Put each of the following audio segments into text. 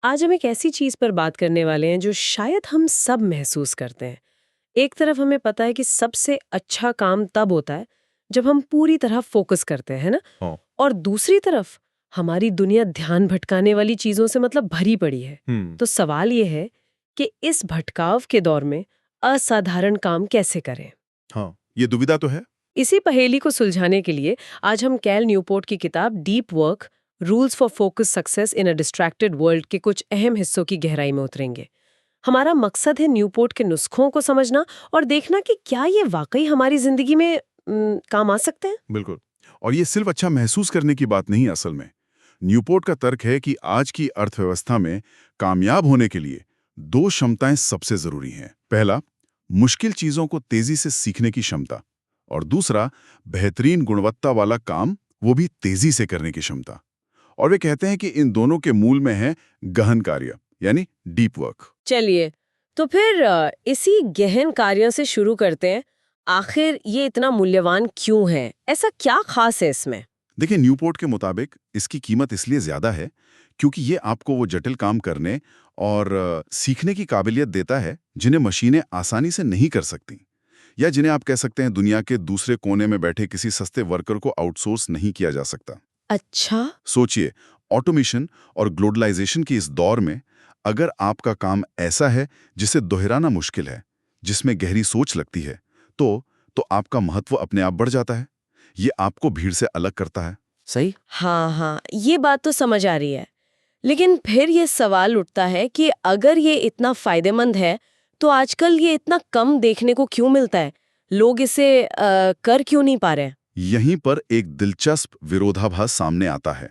आज हम एक ऐसी चीज पर बात करने वाले हैं जो शायद हम सब महसूस करते हैं। एक तरफ हमें पता है कि सबसे अच्छा काम तब होता है जब हम पूरी तरह फोकस करते हैं, है ना? हाँ। और दूसरी तरफ हमारी दुनिया ध्यान भटकाने वाली चीजों से मतलब भरी पड़ी है। तो सवाल ये है कि इस भटकाव के दौर में असाधारण काम कैसे करें। हाँ, ये दुविधा तो है। इसी पहेली को सुलझाने के लिए आज हम कैल न्यूपोर्ट की किताब deep work rules for focus success in a distracted world के कुछ अहम हिस्सों की गहराई में उतरेंगे। हमारा मकसद है न्यूपोर्ट के नुस्खों को समझना और देखना कि क्या ये वाकई हमारी जिंदगी में काम आ सकते हैं। बिल्कुल। और ये सिर्फ अच्छा महसूस करने की बात नहीं असल में। न्यूपोर्ट का तर्क है कि आज की अर्थव्यवस्था में कामयाब होने के लिए दो क्षमताएं सबसे जरूरी हैं। पहला, मुश्किल चीजों को तेजी से सीखने की क्षमता, और दूसरा, बेहतरीन गुणवत्ता वाला काम, वो भी तेजी से करने की क्षमता। और वे कहते हैं कि इन दोनों के मूल में है गहन कार्य, यानी डीप वर्क। चलिए, तो फिर इसी गहन कार्यों से शुरू करते हैं। आखिर ये इतना मूल्यवान क्यों है? ऐसा क्या खास है इसमें? देखिए, न्यूपोर्ट के मुताबिक इसकी कीमत इसलिए ज़्यादा है क्योंकि ये आपको वो जटिल काम करने और सीखने की काबिलियत देता है जिन्हें मशीनें आसानी से नहीं कर सकती, या जिन्हें आप कह सकते हैं दुनिया के दूसरे कोने में बैठे किसी सस्ते वर्कर को आउटसोर्स नहीं किया जा सकता। अच्छा। सोचिए, ऑटोमेशन और ग्लोबलाइजेशन के इस दौर में अगर आपका काम ऐसा है जिसे दोहराना मुश्किल है, जिसमें गहरी सोच लगती है, तो आपका महत्व अपने आप बढ़ जाता है। ये आपको भीड़ से अलग करता है। सही। हाँ हाँ, ये बात तो समझ आ रही है। लेकिन फिर ये सवाल उठता है कि अगर ये इतना फायदेमंद है तो आजकल ये इतना कम देखने को क्यों मिलता है? लोग इसे कर क्यों नहीं पा रहे? यहीं पर एक दिलचस्प विरोधाभास सामने आता है।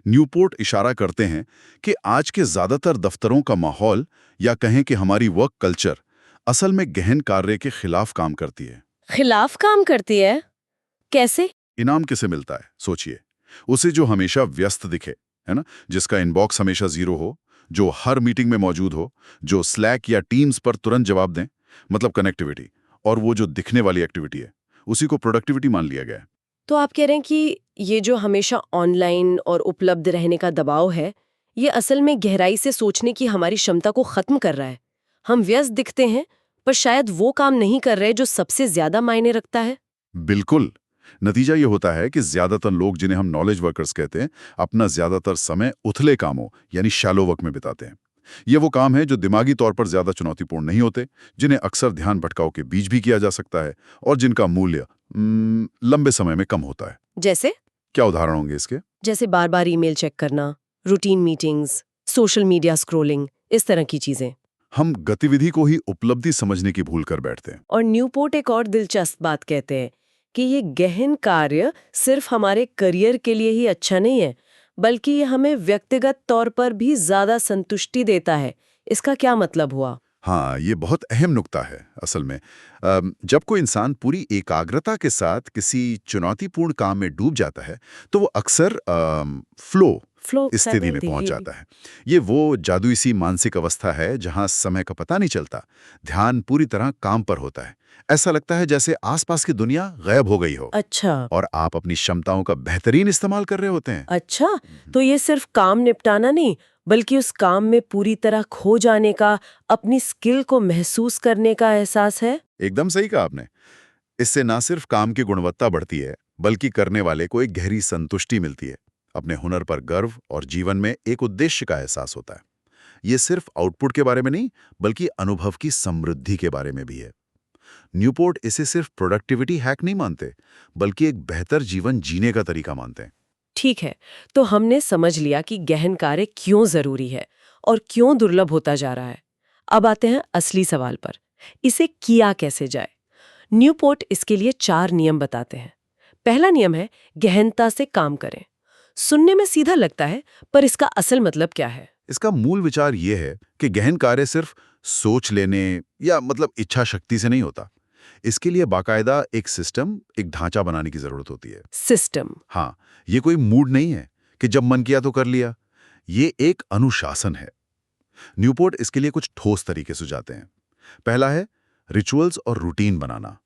न्यूपोर्ट इशारा करते हैं कि आज के ज्यादातर दफ्तरों का माहौल, या कहें कि हमारी वर्क कल्चर, असल में गहन कार्य के खिलाफ काम करती है। खिलाफ काम करती है? कैसे? इनाम किसे मिलता है, सोचिए। उसे जो हमेशा व्यस्त दिखे, है ना, जिसका इनबॉक्स हमेशा जीरो हो, जो हर मीटिंग में मौजूद हो, जो स्लैक या टीम्स पर तुरंत जवाब दें, मतलब कनेक्टिविटी। और वो जो दिखने वाली एक्टिविटी है, उसी को प्रोडक्टिविटी मान लिया गया है। तो आप कह रहे हैं कि ये जो हमेशा ऑनलाइन और उपलब्ध रहने का दबाव है, ये असल में गहराई से सोचने की हमारी क्षमता को खत्म कर रहा है। हम व्यस्त दिखते हैं, पर शायद वो काम नहीं कर रहे जो सबसे ज्यादा मायने रखता है। बिल्कुल। नतीजा ये होता है कि ज्यादातर लोग, जिन्हें हम नॉलेज वर्कर्स कहते हैं, अपना ज्यादातर समय उथले कामों यानी शैलो वर्क में बिताते हैं। ये वो काम है जो दिमागी तौर पर ज्यादा चुनौतीपूर्ण नहीं होते, जिन्हें अक्सर ध्यान भटकाव के बीच भी किया जा सकता है, और जिनका मूल्य लंबे समय में कम होता है। जैसे? क्या उदाहरण होंगे इसके? जैसे बार बार ईमेल चेक करना, routine meetings, social media scrolling, इस तरह की चीजें। हम गतिविधि को ही उपलब्धि समझने की भूल कर बैठते हैं। और न्यूपोर्ट एक और दिलचस्प बात कहते हैं कि ये गहन कार्य सिर्फ हमारे करियर के लिए ही अच्छा नहीं है, बल्कि ये हमें व्यक्तिगत तौर पर भी ज्यादा संतुष्टि देता है। इसका क्या मतलब हुआ? हाँ, ये बहुत अहम नुक्ता है असल में। जब कोई इंसान पूरी एकाग्रता के साथ किसी चुनौतीपूर्ण काम में डूब जाता है, तो वो अक्सर फ्लो फ्लो स्थिति में पहुंच जाता है। ये वो जादुई सी मानसिक अवस्था है जहां समय का पता नहीं चलता, ध्यान पूरी तरह काम पर होता है। ऐसा लगता है जैसे आसपास की दुनिया गायब हो गई हो, अच्छा। और आप अपनी क्षमताओं का बेहतरीन इस्तेमाल कर रहे होते हैं। अच्छा, तो ये सिर्फ काम निपटाना नहीं, बल्कि उस काम में पूरी तरह खो जाने का, अपनी स्किल को महसूस करने का एहसास है। एकदम सही कहा आपने। इससे ना सिर्फ काम की गुणवत्ता बढ़ती है, बल्कि करने वाले को एक गहरी संतुष्टि मिलती है। अपने हुनर पर गर्व और जीवन में एक उद्देश्य का एहसास होता है। ये सिर्फ आउटपुट के बारे में नहीं, बल्कि अनुभव की समृद्धि के बारे में भी है। न्यूपोर्ट इसे सिर्फ प्रोडक्टिविटी हैक नहीं मानते, बल्कि एक बेहतर जीवन जीने का तरीका मानते हैं। ठीक है, तो हमने समझ लिया कि गहन कार्य क्यों जरूरी है और क्यों दुर्लभ होता जा रहा है। अब आते हैं असली सवाल पर, इसे किया कैसे जाए। न्यूपोर्ट इसके लिए 4 नियम बताते हैं। पहला नियम है गहनता से काम करें। सुनने में सीधा लगता है, पर इसका असल मतलब क्या है? इसका मूल विचार ये है कि गहन कार्य सिर्फ सोच लेने या मतलब इच्छा शक्ति से नहीं होता। इसके लिए बाकायदा एक सिस्टम, एक ढांचा बनाने की जरूरत होती है। सिस्टम। हाँ, ये कोई मूड नहीं है कि जब मन किया तो कर लिया। ये एक अनुशासन है। न्यूपोर्ट इसके लिए कुछ ठोस तरीके सुझाते हैं। पहला है रिचुअल्स और रूटीन बनाना।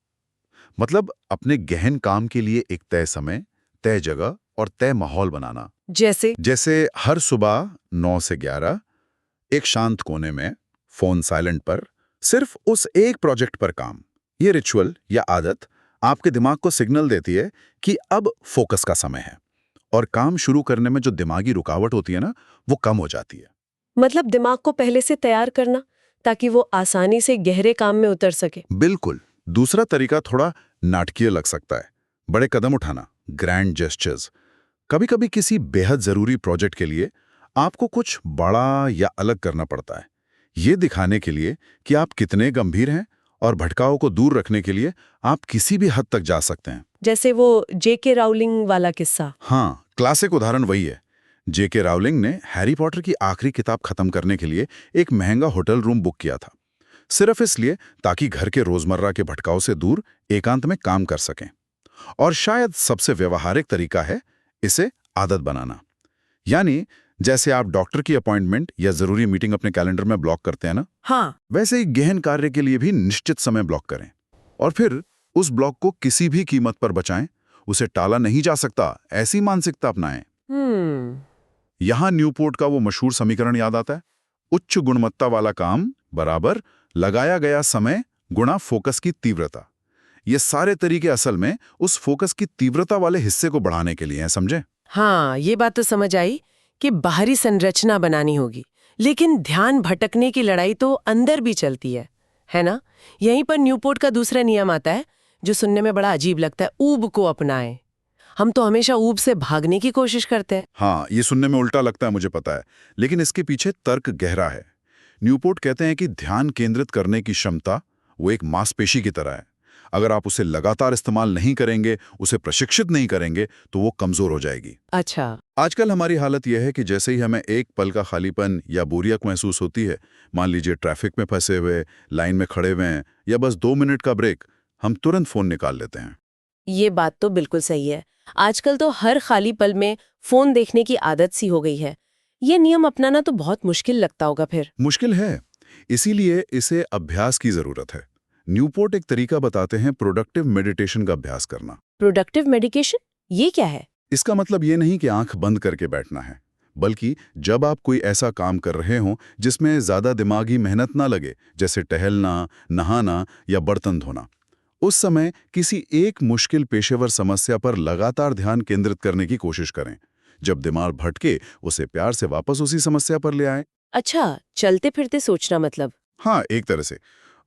मतलब अपने गहन काम के लिए एक तय समय, तय जगह और तय माहौल बनाना। जैसे? जैसे हर सुबह 9 से 11 एक शांत कोने में, फोन साइलेंट पर, सिर्फ उस एक प्रोजेक्ट पर काम। ये रिचुअल या आदत आपके दिमाग को सिग्नल देती है कि अब फोकस का समय है, और काम शुरू करने में जो दिमागी रुकावट होती है ना, वो कम हो जाती है। मतलब दिमाग को पहले से तैयार करना ताकि वो आसानी से गहरे काम में उतर सके। बिल्कुल। दूसरा तरीका थोड़ा नाटकीय लग सकता है, बड़े कदम उठाना, ग्रैंड जेस्चर्स। कभी कभी किसी बेहद जरूरी प्रोजेक्ट के लिए आपको कुछ बड़ा या अलग करना पड़ता है, ये दिखाने के लिए कि आप कितने गंभीर हैं, और भटकाव को दूर रखने के लिए आप किसी भी हद तक जा सकते हैं। जैसे वो जेके राउलिंग वाला किस्सा। हाँ, क्लासिक उदाहरण वही है। जेके राउलिंग ने हैरी पॉटर की आखिरी किताब खत्म करने के लिए एक महंगा होटल रूम बुक किया था, सिर्फ इसलिए ताकि घर के रोजमर्रा के भटकाव से दूर एकांत में काम कर सकें। और शायद सबसे व्यवहारिक तरीका है इसे आदत बनाना। यानी जैसे आप डॉक्टर की अपॉइंटमेंट या जरूरी मीटिंग अपने कैलेंडर में ब्लॉक करते हैं ना, हाँ, वैसे ही गहन कार्य के लिए भी निश्चित समय ब्लॉक करें, और फिर उस ब्लॉक को किसी भी कीमत पर बचाएं। उसे टाला नहीं जा सकता, ऐसी मानसिकता अपनाएं। यहां न्यूपोर्ट का वो मशहूर समीकरण याद आता है, उच्च गुणवत्ता वाला काम बराबर लगाया गया समय गुणा फोकस की तीव्रता। ये सारे तरीके असल में उस फोकस की तीव्रता वाले हिस्से को बढ़ाने के लिए हैं, समझे? हाँ, ये बात तो समझ आई कि बाहरी संरचना बनानी होगी, लेकिन ध्यान भटकने की लड़ाई तो अंदर भी चलती है ना? यहीं पर न्यूपोर्ट का दूसरा नियम आता है, जो सुनने में बड़ा अजीब लगता है, ऊब को अपनाएं। हम तो हमेशा ऊब से भागने की कोशिश करते हैं। हाँ, ये सुनने में उल्टा लगता है, मुझे पता है, लेकिन इसके पीछे तर्क गहरा है। न्यूपोर्ट कहते हैं कि ध्यान केंद्रित करने की क्षमता वो एक मांसपेशी की तरह है। अगर आप उसे लगातार इस्तेमाल नहीं करेंगे, उसे प्रशिक्षित नहीं करेंगे, तो वो कमजोर हो जाएगी। अच्छा। आजकल हमारी हालत यह है कि जैसे ही हमें एक पल का खालीपन या बोरियत महसूस होती है, मान लीजिए ट्रैफिक में फंसे हुए, लाइन में खड़े हुए हैं, या बस 2 मिनट का ब्रेक, हम तुरंत फोन निकाल लेते हैं। ये बात तो बिल्कुल सही है। आजकल तो हर खाली पल में फोन देखने की आदत सी हो गई है। ये नियम अपनाना तो बहुत मुश्किल लगता होगा फिर। मुश्किल है, इसीलिए इसे अभ्यास की जरूरत है। न्यूपोर्ट एक तरीका बताते हैं, प्रोडक्टिव मेडिटेशन का अभ्यास करना। प्रोडक्टिव मेडिकेशन, ये क्या है? इसका मतलब ये नहीं कि आंख बंद करके बैठना है, बल्कि जब आप कोई ऐसा काम कर रहे हों जिसमें ज्यादा दिमागी मेहनत ना लगे, जैसे टहलना, नहाना या बर्तन धोना, उस समय किसी एक मुश्किल पेशेवर समस्या पर लगातार ध्यान केंद्रित करने की कोशिश करें। जब दिमाग भटके, उसे प्यार से वापस उसी समस्या पर ले आएं। अच्छा, चलते फिरते सोचना मतलब। हाँ, एक तरह से।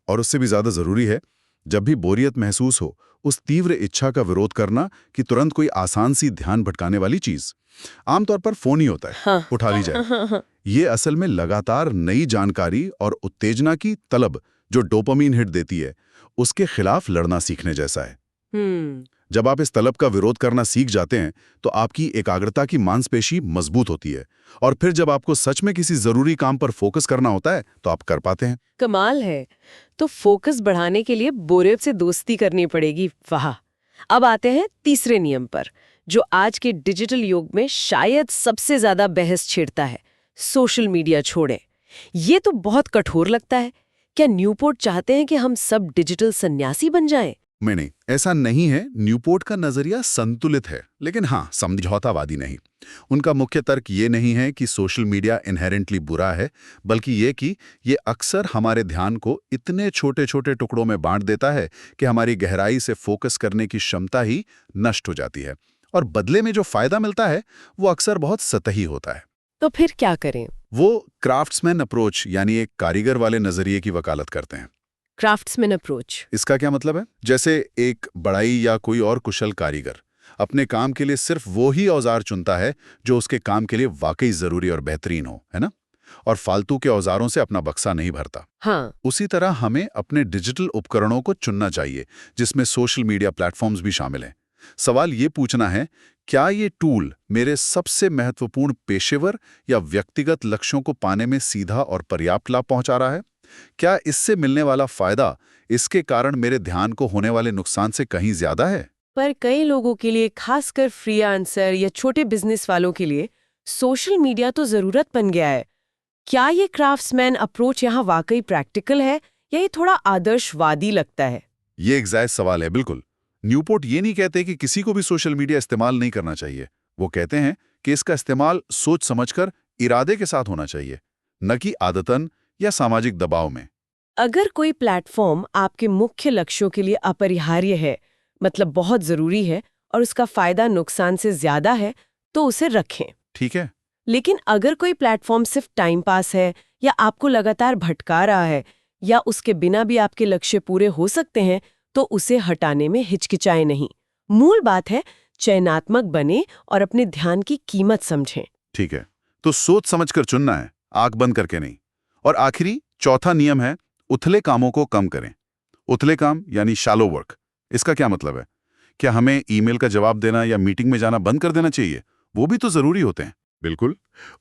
और उससे भी ज्यादा जरूरी है, जब भी बोरियत महसूस हो, उस तीव्र इच्छा का विरोध करना कि तुरंत कोई आसान सी ध्यान भटकाने वाली चीज, आमतौर पर फोन ही होता है, हाँ। उठा ली जाए। ये असल में लगातार नई जानकारी और उत्तेजना की तलब, जो डोपामीन हिट देती है, उसके खिलाफ लड़ना सीखने जैसा है। जब आप इस तलब का विरोध करना सीख जाते हैं, तो आपकी एकाग्रता की मांसपेशी मजबूत होती है, और फिर जब आपको सच में किसी जरूरी काम पर फोकस करना होता है, तो आप कर पाते हैं। कमाल है। तो फोकस बढ़ाने के लिए बोरियत से दोस्ती करनी पड़ेगी। वाह। अब आते हैं तीसरे नियम पर, जो आज के डिजिटल युग में शायद सबसे ज्यादा बहस छेड़ता है, सोशल मीडिया छोड़ें। ये तो बहुत कठोर लगता है। क्या न्यूपोर्ट चाहते हैं कि हम सब डिजिटल सन्यासी बन जाएं? नहीं, ऐसा नहीं है। न्यूपोर्ट का नजरिया संतुलित है, लेकिन हाँ, समझौतावादी नहीं। उनका मुख्य तर्क ये नहीं है कि सोशल मीडिया इनहेरेंटली बुरा है, बल्कि ये कि ये अक्सर हमारे ध्यान को इतने छोटे छोटे टुकड़ों में बांट देता है कि हमारी गहराई से फोकस करने की क्षमता ही नष्ट हो जाती है, और बदले में जो फायदा मिलता है वो अक्सर बहुत सतही होता है। तो फिर क्या करें? वो क्राफ्ट्समैन अप्रोच, यानी एक कारीगर वाले नजरिए की वकालत करते हैं। Craftsman approach. इसका क्या मतलब है? जैसे एक बढ़ई या कोई और कुशल कारीगर अपने काम के लिए सिर्फ वो ही औजार चुनता है जो उसके काम के लिए वाकई जरूरी और बेहतरीन हो, है ना? और फालतू के औजारों से अपना बक्सा नहीं भरता। हाँ। उसी तरह हमें अपने डिजिटल उपकरणों को चुनना चाहिए, जिसमें सोशल मीडिया प्लेटफॉर्म्स भी शामिल हैं। सवाल ये पूछना है, क्या ये टूल मेरे सबसे महत्वपूर्ण पेशेवर या व्यक्तिगत लक्ष्यों को पाने में सीधा और पर्याप्त लाभ पहुंचा रहा है? क्या इससे मिलने वाला फायदा इसके कारण मेरे ध्यान को होने वाले नुकसान से कहीं ज्यादा है? पर कई लोगों के लिए, खासकर फ्रीलांसर या छोटे बिजनेस वालों के लिए, सोशल मीडिया तो जरूरत बन गया है। क्या ये क्राफ्ट्समैन अप्रोच यहाँ वाकई प्रैक्टिकल है, या ये थोड़ा आदर्शवादी लगता है? ये एक जायज सवाल है, बिल्कुल। न्यूपोर्ट ये नहीं कहते कि किसी को भी सोशल मीडिया इस्तेमाल नहीं करना चाहिए। वो कहते हैं कि इसका इस्तेमाल सोच समझकर, इरादे के साथ होना चाहिए। न कि आदतन या सामाजिक दबाव में। अगर कोई प्लेटफॉर्म आपके मुख्य लक्ष्यों के लिए अपरिहार्य है, मतलब बहुत जरूरी है और उसका फायदा नुकसान से ज्यादा है, तो उसे रखें। ठीक है। लेकिन अगर कोई प्लेटफॉर्म सिर्फ टाइम पास है या आपको लगातार भटका रहा है या उसके बिना भी आपके लक्ष्य पूरे हो सकते हैं, तो उसे हटाने में हिचकिचाएं नहीं। मूल बात है, चयनात्मक बने और अपने ध्यान की कीमत समझें। ठीक है, तो सोच समझकर चुनना है, आंख बंद करके नहीं। और आखिरी चौथा नियम है, उथले कामों को कम करें। उथले काम यानी शैलो वर्क। इसका क्या मतलब है? क्या हमें ईमेल का जवाब देना या मीटिंग में जाना बंद कर देना चाहिए? वो भी तो जरूरी होते हैं। बिल्कुल,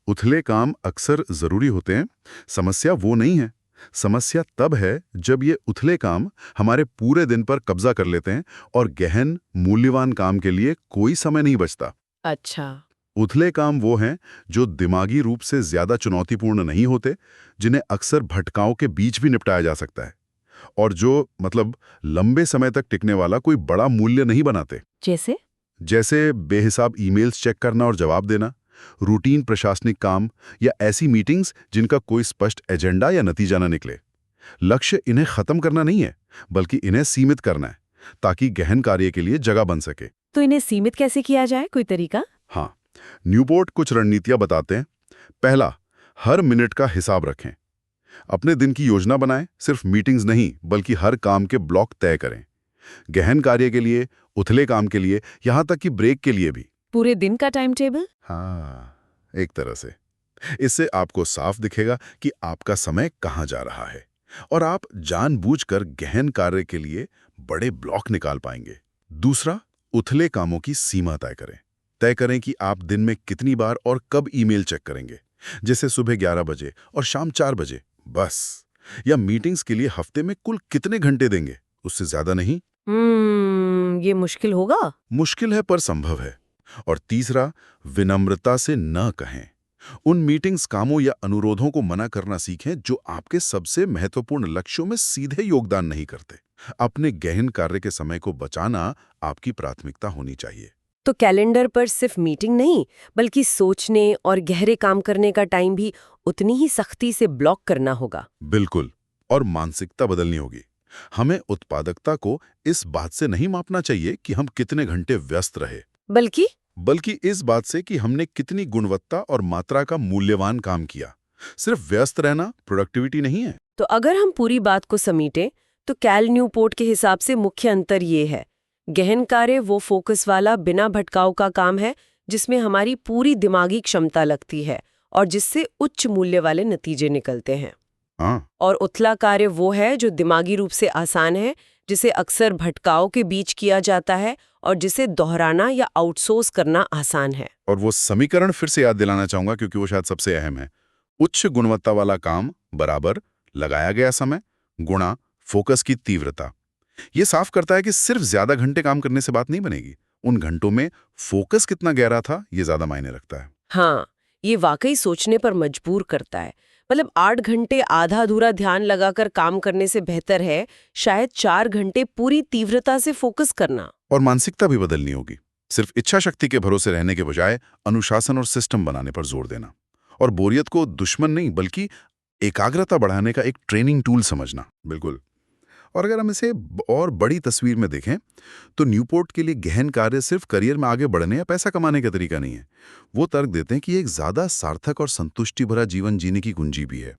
उथले काम अक्सर जरूरी होते हैं। समस्या वो नहीं है। समस्या तब है जब ये उथले काम हमारे पूरे दिन पर कब्जा कर लेते हैं और गहन मूल्यवान काम के लिए कोई समय नहीं बचता। अच्छा। उथले काम वो हैं जो दिमागी रूप से ज्यादा चुनौतीपूर्ण नहीं होते, जिन्हें अक्सर भटकाओं के बीच भी निपटाया जा सकता है, और जो लंबे समय तक टिकने वाला कोई बड़ा मूल्य नहीं बनाते। जैसे बेहिसाब ईमेल्स चेक करना और जवाब देना, रूटीन प्रशासनिक काम, या ऐसी मीटिंग्स जिनका कोई स्पष्ट एजेंडा या नतीजा न निकले। लक्ष्य इन्हें खत्म करना नहीं है, बल्कि इन्हें सीमित करना है, ताकि गहन कार्य के लिए जगह बन सके। तो इन्हें सीमित कैसे किया जाए, कोई तरीका? हाँ, न्यूपोर्ट कुछ रणनीतियां बताते हैं। पहला, हर मिनट का हिसाब रखें। अपने दिन की योजना बनाएं, सिर्फ मीटिंग्स नहीं बल्कि हर काम के ब्लॉक तय करें। गहन कार्य के लिए, उथले काम के लिए, यहां तक कि ब्रेक के लिए भी। पूरे दिन का टाइम टेबल? हाँ, एक तरह से। इससे आपको साफ दिखेगा कि आपका समय कहां जा रहा है, और आप जानबूझकर गहन कार्य के लिए बड़े ब्लॉक निकाल पाएंगे। दूसरा, उथले कामों की सीमा तय करें। तय करें कि आप दिन में कितनी बार और कब ईमेल चेक करेंगे, जैसे सुबह 11 बजे और शाम 4 बजे बस। या मीटिंग्स के लिए हफ्ते में कुल कितने घंटे देंगे, उससे ज्यादा नहीं। ये मुश्किल होगा। मुश्किल है पर संभव है। और तीसरा, विनम्रता से न कहें। उन मीटिंग्स, कामों या अनुरोधों को मना करना सीखें जो आपके सबसे महत्वपूर्ण लक्ष्यों में सीधे योगदान नहीं करते। अपने गहन कार्य के समय को बचाना आपकी प्राथमिकता होनी चाहिए। तो कैलेंडर पर सिर्फ मीटिंग नहीं, बल्कि सोचने और गहरे काम करने का टाइम भी उतनी ही सख्ती से ब्लॉक करना होगा। बिल्कुल, और मानसिकता बदलनी होगी। हमें उत्पादकता को इस बात से नहीं मापना चाहिए कि हम कितने घंटे व्यस्त रहे, बल्कि इस बात से कि हमने कितनी गुणवत्ता और मात्रा का मूल्यवान काम किया। सिर्फ व्यस्त रहना प्रोडक्टिविटी नहीं है। तो अगर हम पूरी बात को समेटें, तो कैल न्यूपोर्ट के हिसाब से मुख्य अंतर ये है, गहन कार्य वो फोकस वाला बिना भटकाव का काम है जिसमें हमारी पूरी दिमागी क्षमता लगती है और जिससे उच्च मूल्य वाले नतीजे निकलते हैं। और उथला कार्य वो है जो दिमागी रूप से आसान है, जिसे अक्सर भटकाव के बीच किया जाता है और जिसे दोहराना या आउटसोर्स करना आसान है। और वो समीकरण फिर से याद दिलाना चाहूंगा, क्योंकि वो शायद सबसे अहम है। उच्च गुणवत्ता वाला काम बराबर लगाया गया समय गुणा फोकस की तीव्रता। ये साफ करता है कि सिर्फ ज्यादा घंटे काम करने से बात नहीं बनेगी, उन घंटों में फोकस कितना गहरा था ये ज्यादा मायने रखता है। हाँ, ये वाकई सोचने पर मजबूर करता है। 8 घंटे आधा अधूरा ध्यान लगाकर काम करने से बेहतर है शायद 4 घंटे पूरी तीव्रता से फोकस करना। और मानसिकता भी बदलनी होगी। सिर्फ इच्छा शक्ति के भरोसे रहने के बजाय अनुशासन और सिस्टम बनाने पर जोर देना, और बोरियत को दुश्मन नहीं बल्कि एकाग्रता बढ़ाने का एक ट्रेनिंग टूल समझना। बिल्कुल। और अगर हम इसे और बड़ी तस्वीर में देखें, तो न्यूपोर्ट के लिए गहन कार्य सिर्फ करियर में आगे बढ़ने या पैसा कमाने का तरीका नहीं है। वो तर्क देते हैं कि एक ज्यादा सार्थक और संतुष्टि भरा जीवन जीने की कुंजी भी है।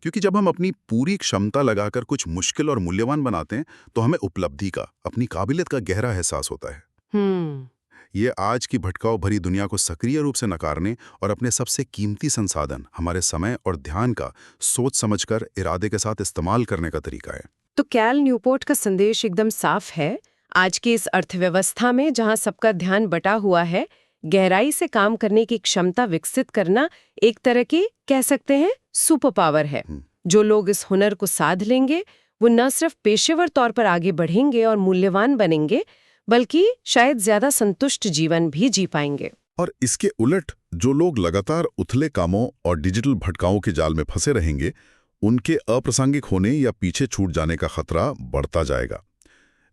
क्योंकि जब हम अपनी पूरी क्षमता लगाकर कुछ मुश्किल और मूल्यवान बनाते हैं, तो हमें उपलब्धि का, अपनी काबिलियत का गहरा एहसास होता है। ये आज की भटकाव भरी दुनिया को सक्रिय रूप से नकारने और अपने सबसे कीमती संसाधन, हमारे समय और ध्यान का सोच समझकर इरादे के साथ इस्तेमाल करने का तरीका है। तो कैल न्यूपोर्ट का संदेश एकदम साफ है। आज की इस अर्थव्यवस्था में जहां सबका ध्यान बटा हुआ है, गहराई से काम करने की क्षमता विकसित करना एक तरह की, कह सकते हैं, सुपर पावर है। जो लोग इस हुनर को साध लेंगे, वो न सिर्फ पेशेवर तौर पर आगे बढ़ेंगे और मूल्यवान बनेंगे, बल्कि शायद ज्यादा संतुष्ट जीवन भी जी पाएंगे। और इसके उलट जो लोग लगातार उथले कामों और डिजिटल भटकाओं के जाल में फंसे रहेंगे, उनके अप्रासंगिक होने या पीछे छूट जाने का खतरा बढ़ता जाएगा।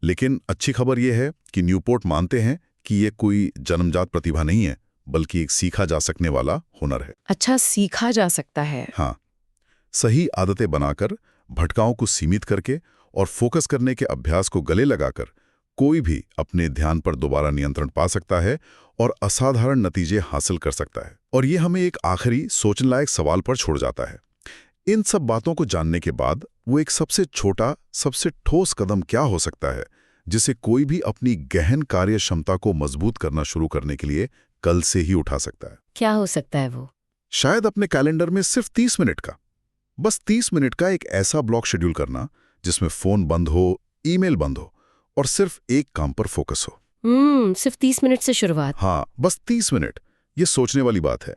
लेकिन अच्छी खबर यह है कि न्यूपोर्ट मानते हैं कि ये कोई जन्मजात प्रतिभा नहीं है, बल्कि एक सीखा जा सकने वाला हुनर है। अच्छा, सीखा जा सकता है। हाँ, सही आदतें बनाकर, भटकाओं को सीमित करके और फोकस करने के अभ्यास को गले लगाकर कोई भी अपने ध्यान पर दोबारा नियंत्रण पा सकता है और असाधारण नतीजे हासिल कर सकता है। और ये हमें एक आखिरी सोचने लायक सवाल पर छोड़ जाता है। इन सब बातों को जानने के बाद वो एक सबसे छोटा, सबसे ठोस कदम क्या हो सकता है जिसे कोई भी अपनी गहन कार्य क्षमता को मजबूत करना शुरू करने के लिए कल से ही उठा सकता है? क्या हो सकता है वो? शायद अपने कैलेंडर में सिर्फ 30 मिनट का, बस 30 मिनट का एक ऐसा ब्लॉक शेड्यूल करना जिसमें फोन बंद हो, ईमेल बंद हो और सिर्फ एक काम पर फोकस हो। सिर्फ 30 मिनट से शुरुआत। हाँ, बस 30 मिनट। ये सोचने वाली बात है।